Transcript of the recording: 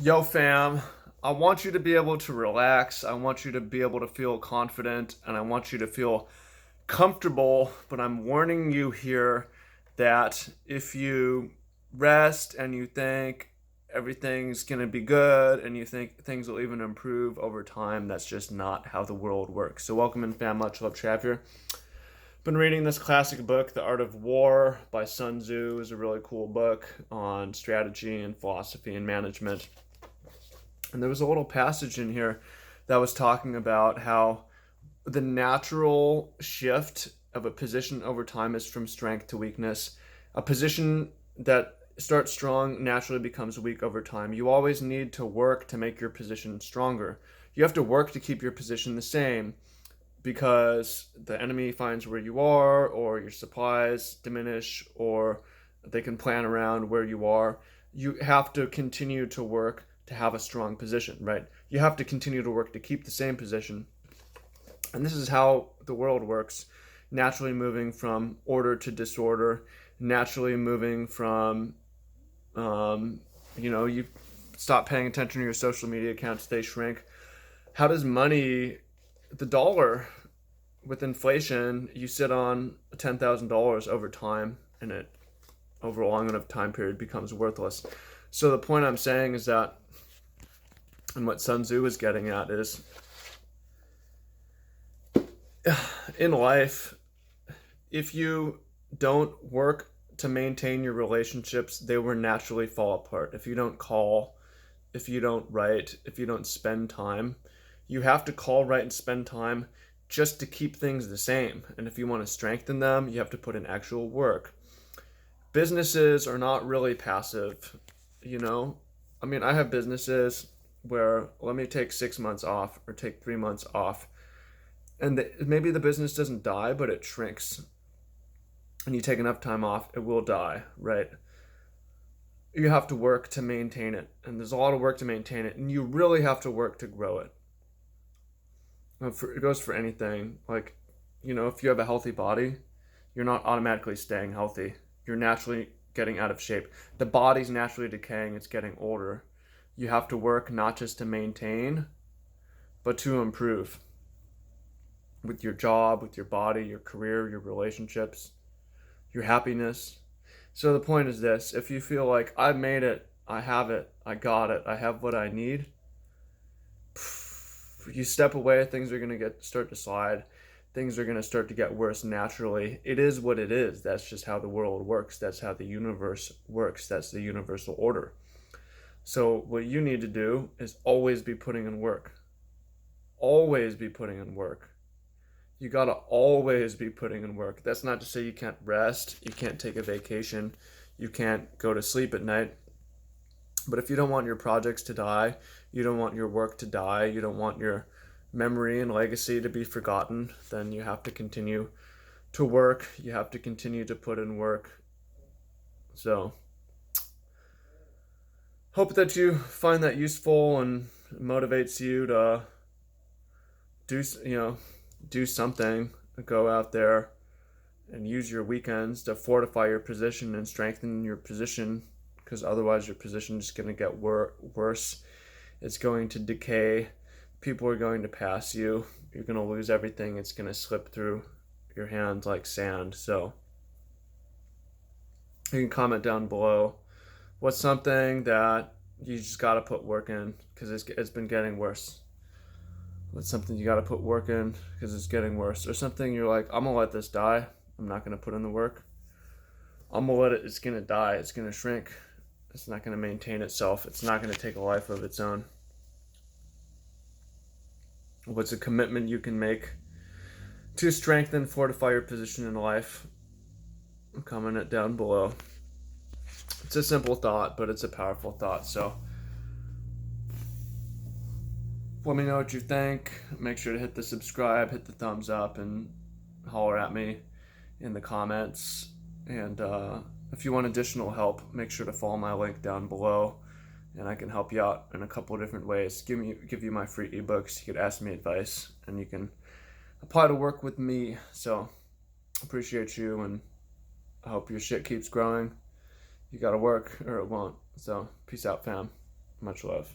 Yo, fam, I want you to be able to relax. I want you to be able to feel confident and I want you to feel comfortable. But I'm warning you here that if you rest and you think everything's going to be good and you think things will even improve over time, that's just not how the world works. So, welcome in, fam. Much love, Trav here. Been reading this classic book, The Art of War by Sun Tzu. Is a really cool book on strategy and philosophy and management. And there was a little passage in here that was talking about how the natural shift of a position over time is from strength to weakness. A position that starts strong naturally becomes weak over time. You always need to work to make your position stronger. You have to work to keep your position the same because the enemy finds where you are, or your supplies diminish, or they can plan around where you are. You have to continue to work to have a strong position, right? You have to continue to work to keep the same position. And this is how the world works, naturally moving from order to disorder, naturally moving from, you stop paying attention to your social media accounts, they shrink. How does money, the dollar, with inflation, you sit on $10,000 over time, and it over a long enough time period becomes worthless. So the point I'm saying is that, and what Sun Tzu is getting at is, in life, if you don't work to maintain your relationships, they will naturally fall apart. If you don't call, if you don't write, if you don't spend time, you have to call, write, and spend time just to keep things the same. And if you want to strengthen them, you have to put in actual work. Businesses are not really passive, you know? I mean, I have businesses where let me take 6 months off or take 3 months off, and maybe the business doesn't die, but it shrinks. And you take enough time off, it will die, right? You have to work to maintain it, and there's a lot of work to maintain it, and you really have to work to grow it. It goes for anything. Like, if you have a healthy body, you're not automatically staying healthy. You're naturally getting out of shape. The body's naturally decaying, it's getting older. You have to work not just to maintain, but to improve with your job, with your body, your career, your relationships, your happiness. So the point is this: if you feel like I made it, I have it, I got it, I have what I need, you step away, things are going to start to slide. Things are going to start to get worse naturally. It is what it is. That's just how the world works. That's how the universe works. That's the universal order. So what you need to do is always be putting in work. Always be putting in work. You got to always be putting in work. That's not to say you can't rest, you can't take a vacation, you can't go to sleep at night. But if you don't want your projects to die, you don't want your work to die, you don't want your memory and legacy to be forgotten, then you have to continue to work. You have to continue to put in work. So, hope that you find that useful and motivates you to do something. Go out there and use your weekends to fortify your position and strengthen your position, because otherwise your position is going to get worse. It's going to decay. People are going to pass you. You're going to lose everything. It's going to slip through your hands like sand. So you can comment down below what's something that you just got to put work in because it's been getting worse. What's something you got to put work in because it's getting worse, or something you're like, I'm going to let this die. I'm not going to put in the work. I'm going to let it, it's going to die. It's going to shrink. It's not going to maintain itself. It's not going to take a life of its own. What's a commitment you can make to strengthen, fortify your position in life? Comment it down below. It's a simple thought, but it's a powerful thought. So let me know what you think. Make sure to hit the subscribe, hit the thumbs up, and holler at me in the comments. And if you want additional help, make sure to follow my link down below, and I can help you out in a couple of different ways. Give you my free ebooks. You could ask me advice, and you can apply to work with me. So appreciate you, and I hope your shit keeps growing. You gotta work or it won't. So peace out, fam. Much love.